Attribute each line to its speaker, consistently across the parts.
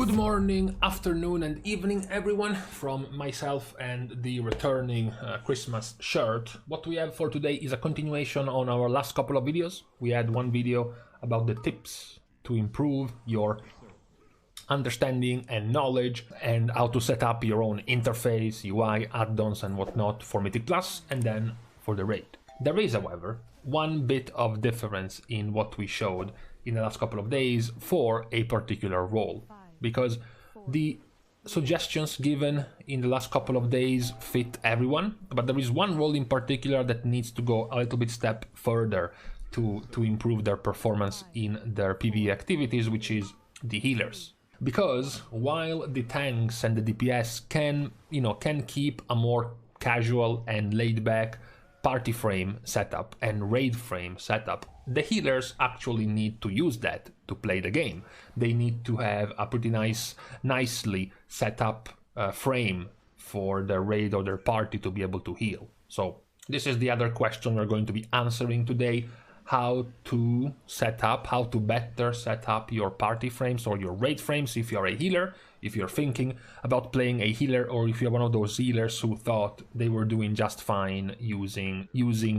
Speaker 1: Good morning, afternoon and evening everyone from myself and the returning Christmas shirt. What we have for today is a continuation on our last couple of videos. We had one video about the tips to improve your understanding and knowledge and how to set up your own interface, UI, add-ons and whatnot for Mythic Plus and then for the raid. There is, however, one bit of difference in what we showed in the last couple of days for a particular role, because the suggestions given in the last couple of days fit everyone, but there is one role in particular that needs to go a little bit step further to improve their performance in their PvE activities, which is the healers. Because while the tanks and the DPS can keep a more casual and laid back party frame setup and raid frame setup, the healers actually need to use that to play the game. They need to have a pretty nicely set up frame for their raid or their party to be able to heal. So this is the other question we're going to be answering today: how to better set up your party frames or your raid frames if you're a healer, if you're thinking about playing a healer, or if you're one of those healers who thought they were doing just fine using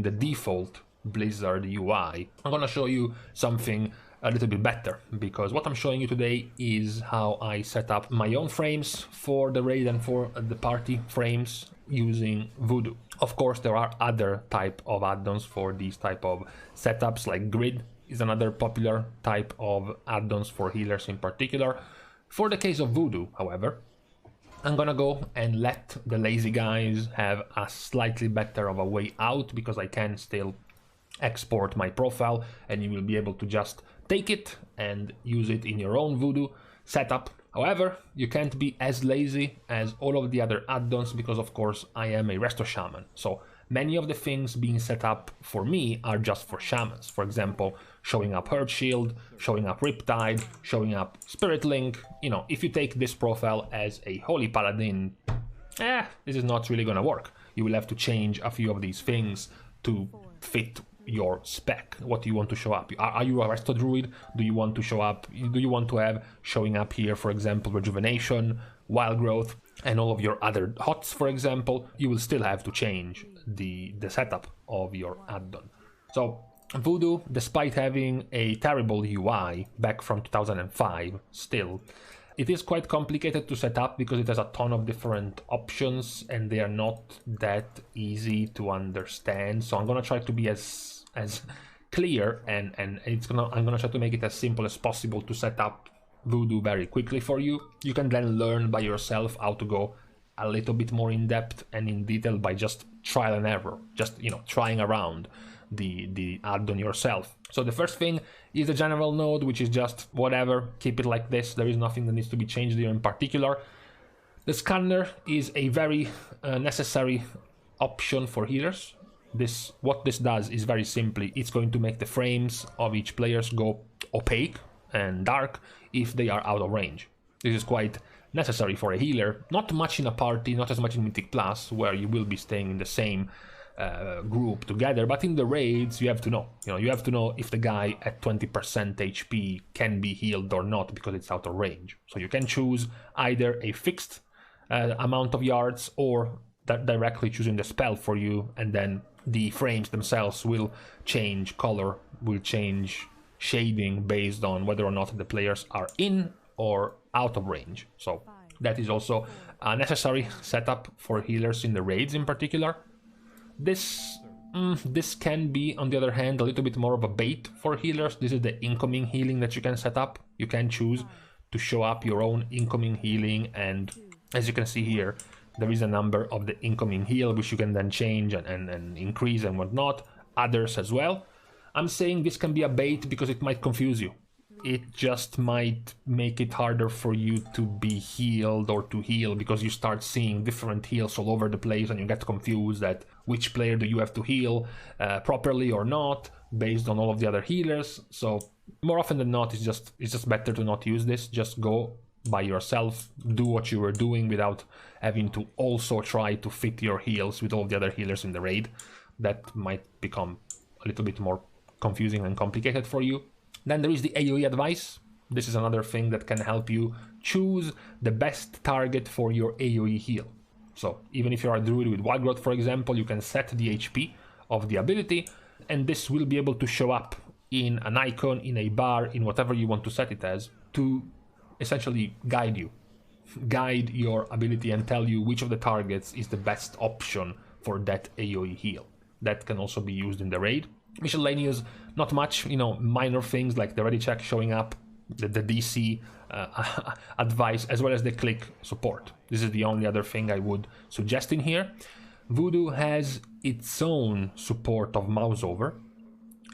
Speaker 1: the default Blizzard UI. I'm gonna show you something a little bit better, because what I'm showing you today is how I set up my own frames for the raid and for the party frames using Vuhdo. Of course, there are other type of add-ons for these type of setups, like Grid is another popular type of add-ons for healers in particular. For the case of Vuhdo, however, I'm gonna go and let the lazy guys have a slightly better of a way out, because I can still export my profile and you will be able to just take it and use it in your own Vuhdo setup. However, you can't be as lazy as all of the other add-ons, because of course I am a resto shaman, so many of the things being set up for me are just for shamans. For example, showing up Hurt Shield, showing up Riptide, showing up Spirit Link. If you take this profile as a Holy Paladin, this is not really gonna work. You will have to change a few of these things to fit your spec. What do you want to show up? Are you a resto druid? Do you want to have showing up here, for example, rejuvenation, wild growth, and all of your other hots, for example? You will still have to change the setup of your add-on. So Vuhdo, despite having a terrible UI back from 2005, still it is quite complicated to set up, because it has a ton of different options and they are not that easy to understand. So I'm gonna try to be as clear and I'm gonna try to make it as simple as possible to set up Vuhdo very quickly for you. You can then learn by yourself how to go a little bit more in depth and in detail by just trial and error, just trying around the add-on yourself. So the first thing is the general node, which is just whatever, keep it like this. There is nothing that needs to be changed here in particular. The scanner is a very necessary option for healers. What this does is very simply, it's going to make the frames of each players go opaque and dark if they are out of range. This is quite necessary for a healer, not much in a party, not as much in Mythic Plus, where you will be staying in the same group together, but in the raids you have to know. You have to know if the guy at 20% HP can be healed or not, because it's out of range. So you can choose either a fixed amount of yards, or that directly choosing the spell for you, and then the frames themselves will change color, will change shading based on whether or not the players are in or out of range. So that is also a necessary setup for healers in the raids in particular. This can be, on the other hand, a little bit more of a bait for healers. This is the incoming healing that you can set up. You can choose to show up your own incoming healing, and as you can see here, there is a number of the incoming heal which you can then change and increase and whatnot, others as well. I'm saying this can be a bait because it might confuse you. It just might make it harder for you to be healed or to heal, because you start seeing different heals all over the place and you get confused at which player do you have to heal properly or not, based on all of the other healers. So more often than not, it's just better to not use this. Just go by yourself, do what you were doing without having to also try to fit your heals with all the other healers in the raid. That might become a little bit more confusing and complicated for you. Then there is the AoE advice. This is another thing that can help you choose the best target for your AoE heal. So even if you're a druid with wild growth, for example, you can set the HP of the ability, and this will be able to show up in an icon, in a bar, in whatever you want to set it as, to essentially guide you. Guide your ability and tell you which of the targets is the best option for that AoE heal. That can also be used in the raid. Miscellaneous, not much, you know, minor things like the ready check showing up, the DC advice, as well as the click support. This is the only other thing I would suggest in here. Vuhdo has its own support of mouse over.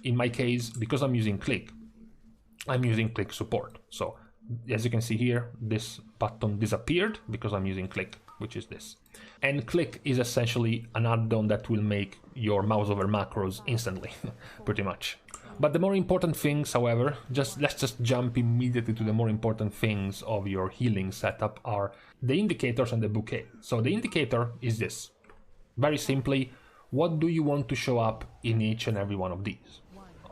Speaker 1: In my case, because I'm using click, I'm using click support. So as you can see here, this button disappeared because I'm using click, which is this. And click is essentially an add-on that will make your mouse over macros instantly, pretty much. But the more important things, however, let's just jump immediately to the more important things of your healing setup are the indicators and the bouquet. So the indicator is this. Very simply, what do you want to show up in each and every one of these?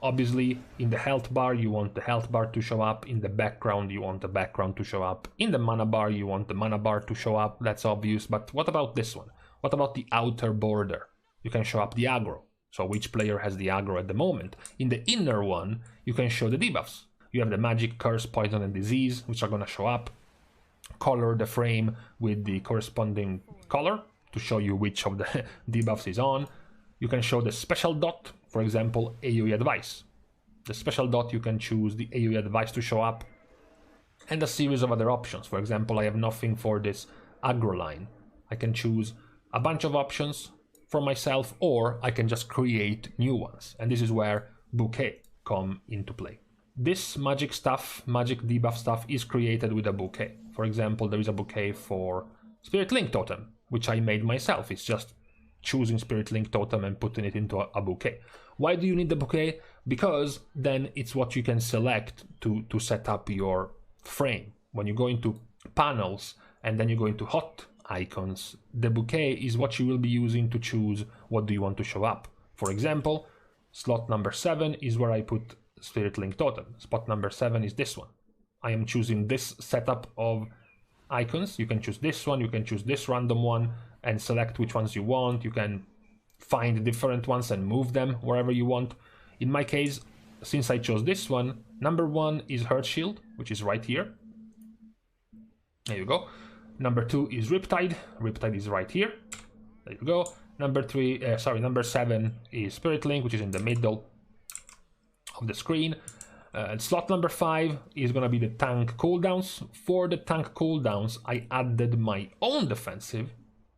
Speaker 1: Obviously, in the health bar, you want the health bar to show up. In the background, you want the background to show up. In the mana bar, you want the mana bar to show up. That's obvious. But what about this one? What about the outer border? You can show up the aggro. So which player has the aggro at the moment? In the inner one, you can show the debuffs. You have the magic, curse, poison, and disease, which are going to show up. Color the frame with the corresponding color to show you which of the debuffs is on. You can show the special dot, for example, AoE advice. The special dot, you can choose the AoE advice to show up, and a series of other options. For example, I have nothing for this aggro line. I can choose a bunch of options for myself, or I can just create new ones. And this is where bouquet come into play. This magic stuff, magic debuff stuff, is created with a bouquet. For example, there is a bouquet for Spirit Link Totem, which I made myself. It's just choosing Spirit Link Totem and putting it into a bouquet. Why do you need the bouquet? Because then it's what you can select to set up your frame. When you go into panels and then you go into hot icons, the bouquet is what you will be using to choose what do you want to show up. For example, slot number 7 is where I put Spirit Link Totem. Spot number 7 is this one. I am choosing this setup of icons. You can choose this one, you can choose this random one and select which ones you want. You can find different ones and move them wherever you want. In my case, since I chose this one, number 1 is Hurt Shield, which is right here. There you go. Number 2 is Riptide. Riptide is right here. There you go. Number 7 is Spirit Link, which is in the middle of the screen. Slot number 5 is going to be the tank cooldowns. For the tank cooldowns, I added my own defensive.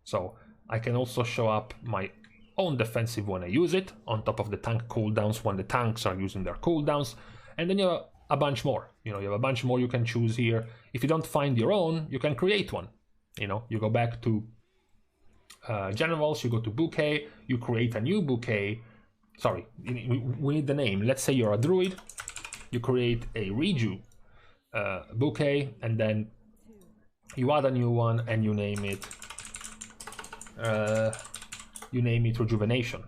Speaker 1: So I can also show up my own defensive when I use it, on top of the tank cooldowns when the tanks are using their cooldowns. And then you have a bunch more. You have a bunch more you can choose here. If you don't find your own, you can create one. You go back to generals, you go to bouquet, you create a new bouquet. Sorry, we need the name. Let's say you're a druid. You create a reju bouquet, and then you add a new one and you name it rejuvenation,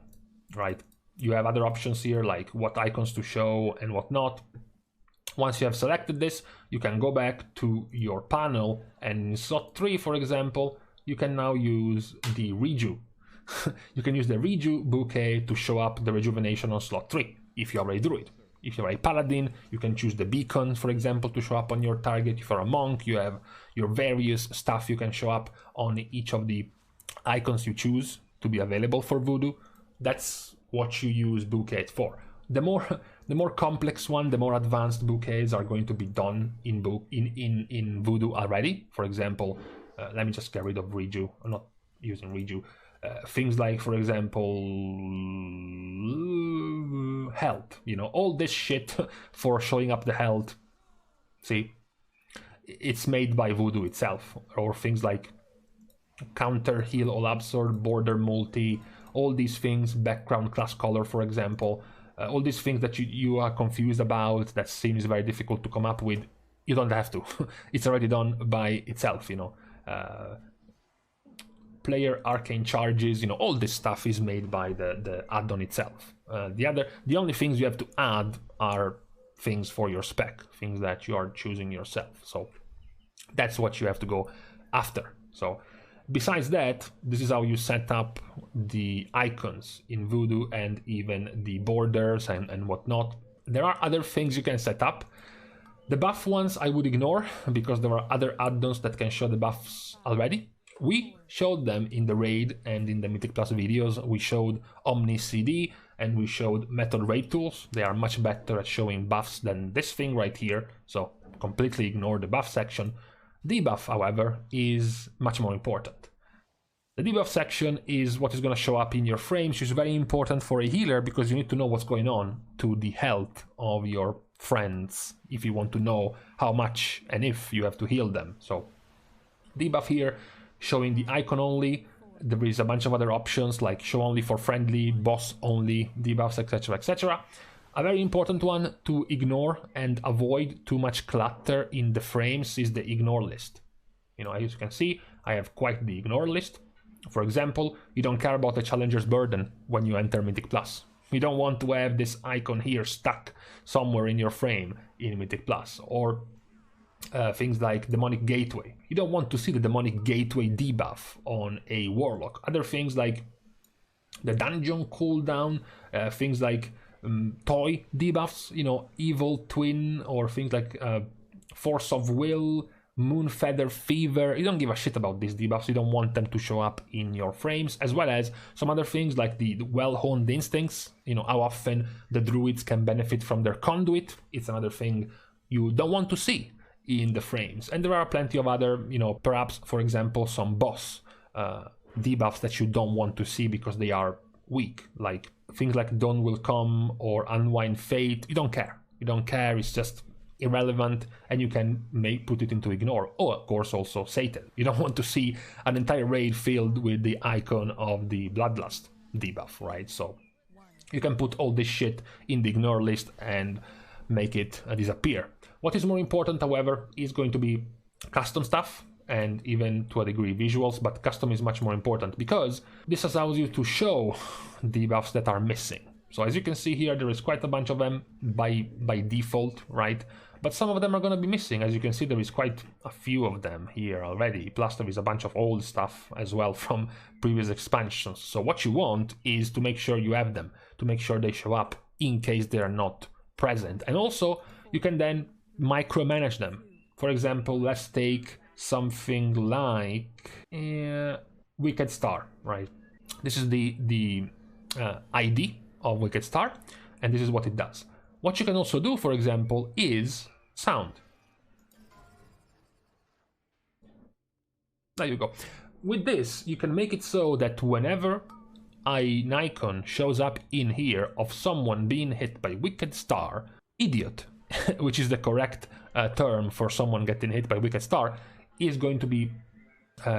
Speaker 1: right? You have other options here like what icons to show and what not. Once you have selected this, you can go back to your panel, and in slot 3, for example, you can now use the reju. You can use the reju bouquet to show up the rejuvenation on slot 3 if you're a druid. If you're a paladin, you can choose the beacon, for example, to show up on your target. If you're a monk, you have your various stuff you can show up on each of the icons you choose to be available for Vuhdo. That's what you use bouquets for. The more complex one, the more advanced bouquets are going to be done in Vuhdo already. For example, let me just get rid of reju. I'm not using reju. Things like, for example, health. All this shit for showing up the health. See, it's made by Vuhdo itself. Or things like counter, heal, all absorb, border multi, all these things, background class color, for example. All these things that you are confused about, that seems very difficult to come up with, you don't have to. It's already done by itself, Player arcane charges, all this stuff is made by the add-on itself. The only things you have to add are things for your spec, things that you are choosing yourself. So that's what you have to go after. So besides that, this is how you set up the icons in Vuhdo and even the borders and whatnot. There are other things you can set up. The buff ones I would ignore because there are other add-ons that can show the buffs already. We showed them in the raid and in the Mythic Plus videos. We showed Omni CD and we showed Method Raid Tools. They are much better at showing buffs than this thing right here, so completely ignore the buff section. Debuff, however, is much more important. The debuff section is what is going to show up in your frames, which is very important for a healer because you need to know what's going on to the health of your friends if you want to know how much and if you have to heal them. So debuff here, showing the icon only. There is a bunch of other options like show only for friendly, boss only, debuffs, etc, etc. A very important one to ignore and avoid too much clutter in the frames is the ignore list. You know, as you can see, I have quite the ignore list. For example, you don't care about the challenger's burden when you enter Mythic Plus. You don't want to have this icon here stuck somewhere in your frame in Mythic Plus, or things like Demonic Gateway. You don't want to see the Demonic Gateway debuff on a Warlock. Other things like the dungeon cooldown, things like toy debuffs, you know, Evil Twin, or things like Force of Will, Moon Feather Fever. You don't give a shit about these debuffs. You don't want them to show up in your frames, as well as some other things like the well-honed instincts. You know, how often the druids can benefit from their conduit. It's another thing you don't want to see in the frames. And there are plenty of other, you know, perhaps, for example, some boss debuffs that you don't want to see because they are weak, like things like Dawn Will Come or Unwind Fate. You don't care. You don't care. It's just irrelevant, and you can put it into ignore. Oh, of course, also Satan. You don't want to see an entire raid filled with the icon of the Bloodlust debuff, right? So you can put all this shit in the ignore list and make it disappear. What is more important, however, is going to be custom stuff and even to a degree visuals, but custom is much more important because this allows you to show debuffs that are missing. So as you can see here, there is quite a bunch of them by default, right? But some of them are going to be missing. As you can see, there is quite a few of them here already. Plus there is a bunch of old stuff as well from previous expansions. So what you want is to make sure you have them, to make sure they show up in case they are not present. And also you can then micromanage them. For example, let's take something like Wicked Star, right? This is the ID of Wicked Star, and this is what it does. What you can also do, for example, is sound. There you go. With this, you can make it so that whenever an icon shows up in here of someone being hit by Wicked Star, idiot, which is the correct term for someone getting hit by Wicked Star, is going to be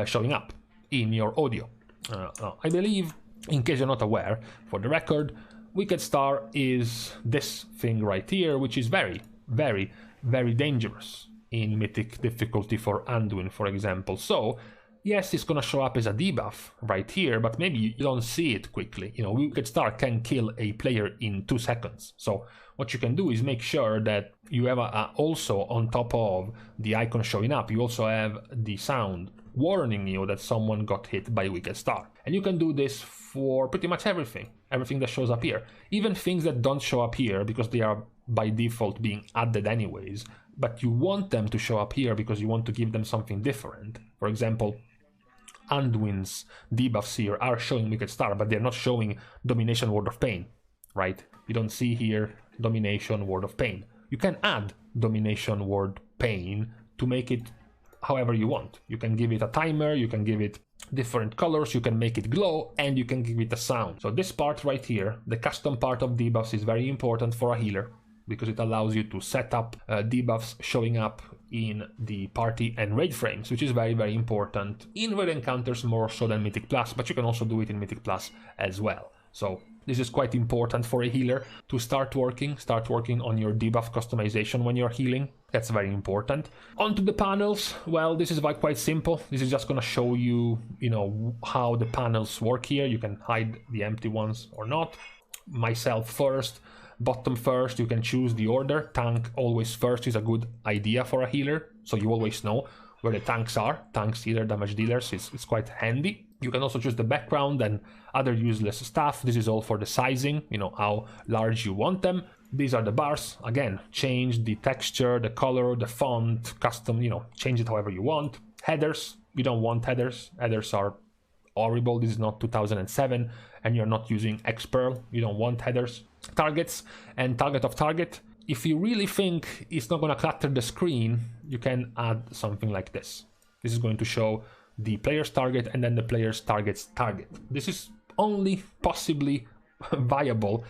Speaker 1: showing up in your audio. I believe, in case you're not aware, for the record, Wicked Star is this thing right here, which is very, very, very dangerous in Mythic difficulty for Anduin, for example. So, yes, it's gonna show up as a debuff right here, but maybe you don't see it quickly. You know, Wicked Star can kill a player in 2 seconds. So what you can do is make sure that you have also on top of the icon showing up, you also have the sound warning you that someone got hit by Wicked Star. And you can do this for pretty much everything that shows up here. Even things that don't show up here because they are by default being added anyways, but you want them to show up here because you want to give them something different. For example, Anduin's debuffs here are showing Wicked Star, but they're not showing Domination Word of Pain, right? You don't see here Domination Word of Pain. You can add Domination Word Pain to make it however you want. You can give it a timer, you can give it different colors, you can make it glow, and you can give it a sound. So this part right here, the custom part of debuffs, is very important for a healer because it allows you to set up debuffs showing up in the party and raid frames, which is very, very important in raid encounters more so than Mythic Plus, but you can also do it in Mythic Plus as well. So this is quite important for a healer to start working on your debuff customization when you're healing. That's very important. Onto the panels. Well, this is quite simple. This is just going to show you, how the panels work here. You can hide the empty ones or not. Myself first. bottom first, you can choose the order. Tank always first is a good idea for a healer, so you always know where the tanks are. Tanks, healer, damage dealers, it's quite handy. You can also choose the background and other useless stuff. This is all for the sizing, you know, how large you want them. These are the bars. Again, change the texture, the color, the font, custom, you know, change it however you want. Headers, you don't want headers. Headers are horrible. This is not 2007 and you're not using Xperl. You don't want headers. Targets and target of target. If you really think it's not going to clutter the screen, you can add something like this. This is going to show the player's target and then the player's target's target. This is only possibly viable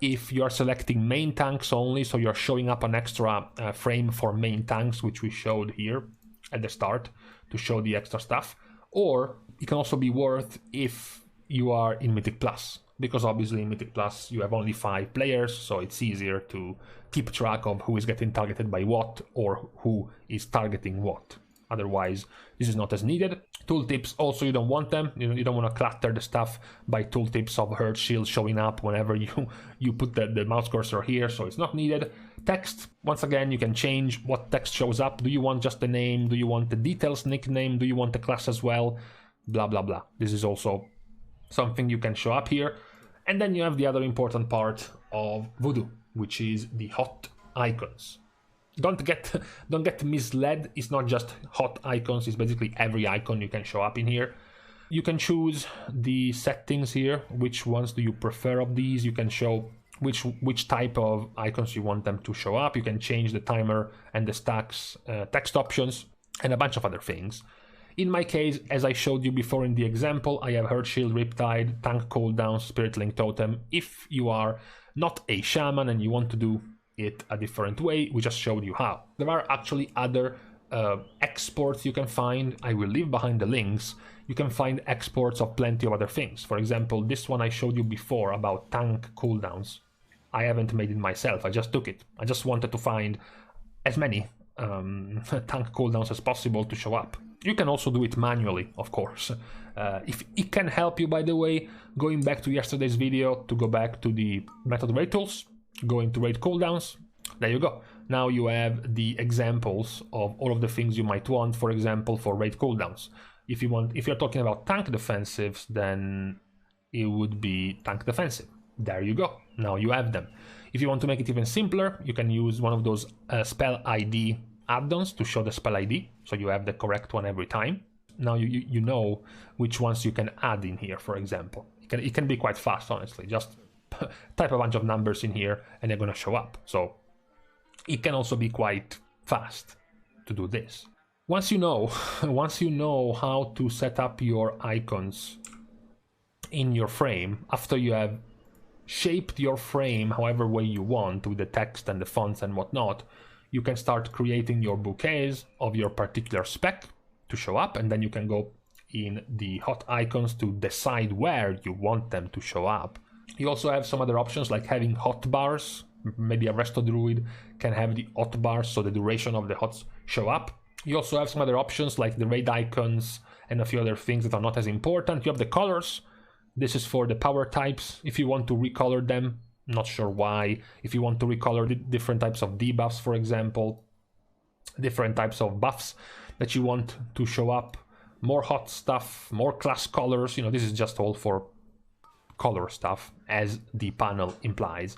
Speaker 1: if you're selecting main tanks only, so you're showing up an extra frame for main tanks, which we showed here at the start to show the extra stuff. Or it can also be worth if you are in Mythic Plus, because obviously in Mythic Plus you have only 5 players, so it's easier to keep track of who is getting targeted by what or who is targeting what. Otherwise, this is not as needed. Tooltips, also you don't want them. You don't want to clutter the stuff by tooltips of hurt shield showing up whenever you put the mouse cursor here, so it's not needed. Text, once again, you can change what text shows up. Do you want just the name? Do you want the details nickname? Do you want the class as well? Blah, blah, blah. This is also something you can show up here. And then you have the other important part of Vuhdo, which is the hot icons. Don't get misled. It's not just hot icons. It's basically every icon you can show up in here. You can choose the settings here. Which ones do you prefer of these? You can show which type of icons you want them to show up. You can change the timer and the stacks, text options, and a bunch of other things. In my case, as I showed you before in the example, I have Hurt Shield, Riptide, Tank Cooldown, Spirit Link Totem. If you are not a shaman and you want to do it a different way, we just showed you how. There are actually other exports you can find. I will leave behind the links. You can find exports of plenty of other things. For example, this one I showed you before about tank cooldowns. I haven't made it myself, I just took it. I just wanted to find as many tank cooldowns as possible to show up. You can also do it manually, of course. If it can help you, by the way, going back to yesterday's video, to go back to the method raid tools, go into raid cooldowns, there you go. Now you have the examples of all of the things you might want, for example, for raid cooldowns. If you're talking about tank defensives, then it would be tank defensive. There you go. Now you have them. If you want to make it even simpler, you can use one of those spell ID add-ons to show the spell ID, so you have the correct one every time. Now you know which ones you can add in here, for example. It can be quite fast, honestly. Just type a bunch of numbers in here and they're going to show up. So it can also be quite fast to do this. Once you know how to set up your icons in your frame, after you have shaped your frame however way you want with the text and the fonts and whatnot, you can start creating your bouquets of your particular spec to show up, and then you can go in the hot icons to decide where you want them to show up. You also have some other options like having hot bars. Maybe a resto druid can have the hot bars, so the duration of the hots show up. You also have some other options like the raid icons and a few other things that are not as important. You have the colors. This is for the power types. If you want to recolor them, not sure why. If you want to recolor the different types of debuffs, for example, different types of buffs that you want to show up, more hot stuff, more class colors. You know, this is just all for color stuff, as the panel implies.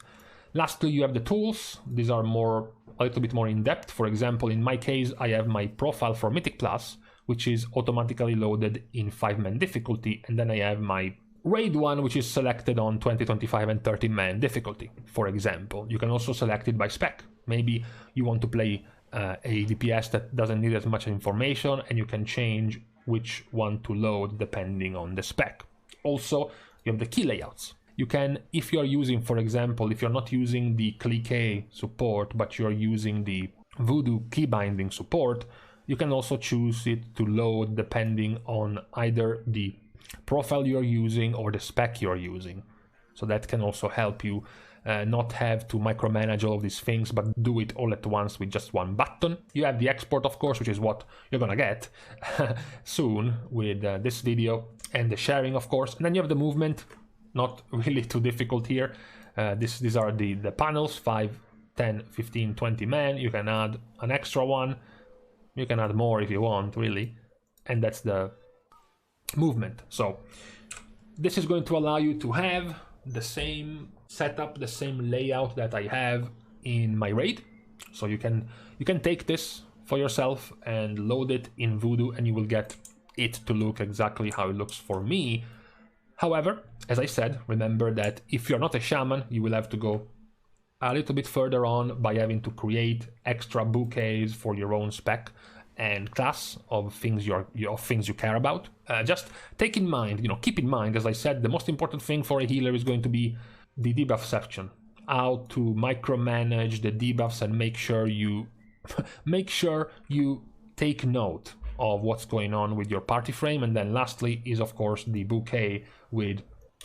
Speaker 1: Lastly, you have the tools. These are a little bit more in depth. For example, in my case, I have my profile for Mythic Plus, which is automatically loaded in 5-man difficulty, and then I have my raid one, which is selected on 20, 25, and 30-man difficulty, for example. You can also select it by spec. Maybe you want to play a DPS that doesn't need as much information, and you can change which one to load depending on the spec. Also, you have the key layouts. You can, if you're using, for example, if you're not using the click support, but you're using the Vuhdo key binding support, you can also choose it to load depending on either the profile you're using or the spec you're using. So that can also help you not have to micromanage all of these things, but do it all at once with just one button. You have the export, of course, which is what you're gonna get soon with this video, and the sharing, of course. And then you have the movement. Not really too difficult here. These are the panels, 5, 10, 15, 20 men. You can add an extra one. You can add more if you want, really. And that's the movement. So this is going to allow you to have the same setup, the same layout that I have in my raid. So you can take this for yourself and load it in Vuhdo, and you will get it to look exactly how it looks for me. However, as I said, remember that if you're not a shaman, you will have to go a little bit further on by having to create extra bouquets for your own spec and class of things you care about. Just take in mind, keep in mind, as I said, the most important thing for a healer is going to be the debuff section. How to micromanage the debuffs and make sure you take note of what's going on with your party frame. And then lastly is, of course, the bouquet with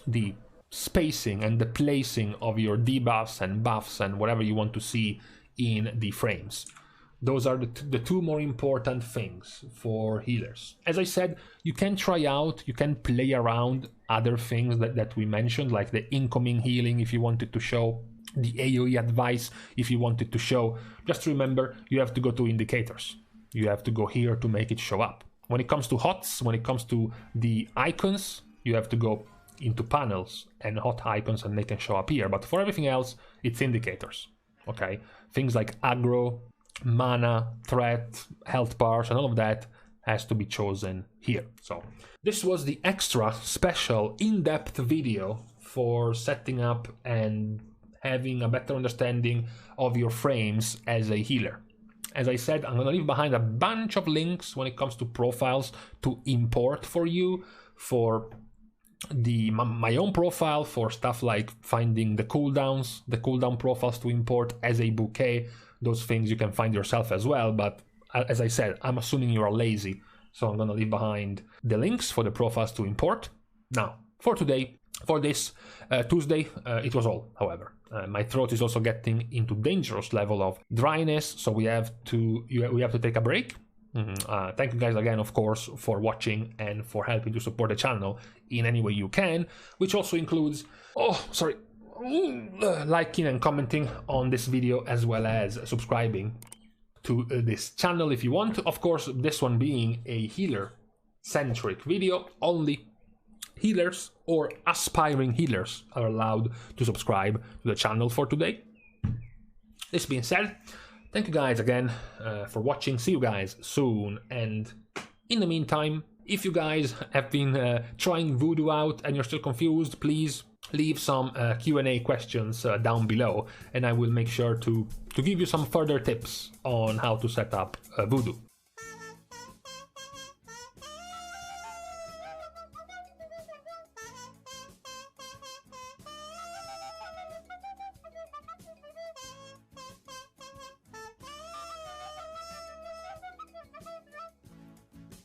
Speaker 1: the spacing and the placing of your debuffs and buffs and whatever you want to see in the frames. Those are the two more important things for healers. As I said, you can try out, you can play around other things that we mentioned, like the incoming healing if you wanted to show, the AoE advice if you wanted to show. Just remember, you have to go to indicators. You have to go here to make it show up. When it comes to HOTS, when it comes to the icons, you have to go into panels and hot icons and they can show up here. But for everything else, it's indicators, okay? Things like aggro, mana, threat, health bars, and all of that has to be chosen here. So this was the extra special in-depth video for setting up and having a better understanding of your frames as a healer. As I said, I'm gonna leave behind a bunch of links when it comes to profiles to import for you, for my own profile, for stuff like finding the cooldown profiles to import as a bouquet. Those things you can find yourself as well, but as I said, I'm assuming you are lazy, so I'm gonna leave behind the links for the profiles to import. Now, for today, for this Tuesday, it was all, however. My throat is also getting into dangerous level of dryness, so we have to take a break. Thank you guys again, of course, for watching and for helping to support the channel in any way you can, which also includes, liking and commenting on this video, as well as subscribing to this channel if you want. Of course, this one being a healer-centric video, only healers or aspiring healers are allowed to subscribe to the channel for today. This being said, thank you guys again for watching. See you guys soon, and in the meantime, if you guys have been trying Vuhdo out and you're still confused, please leave some Q&A questions down below, and I will make sure to give you some further tips on how to set up Vuhdo.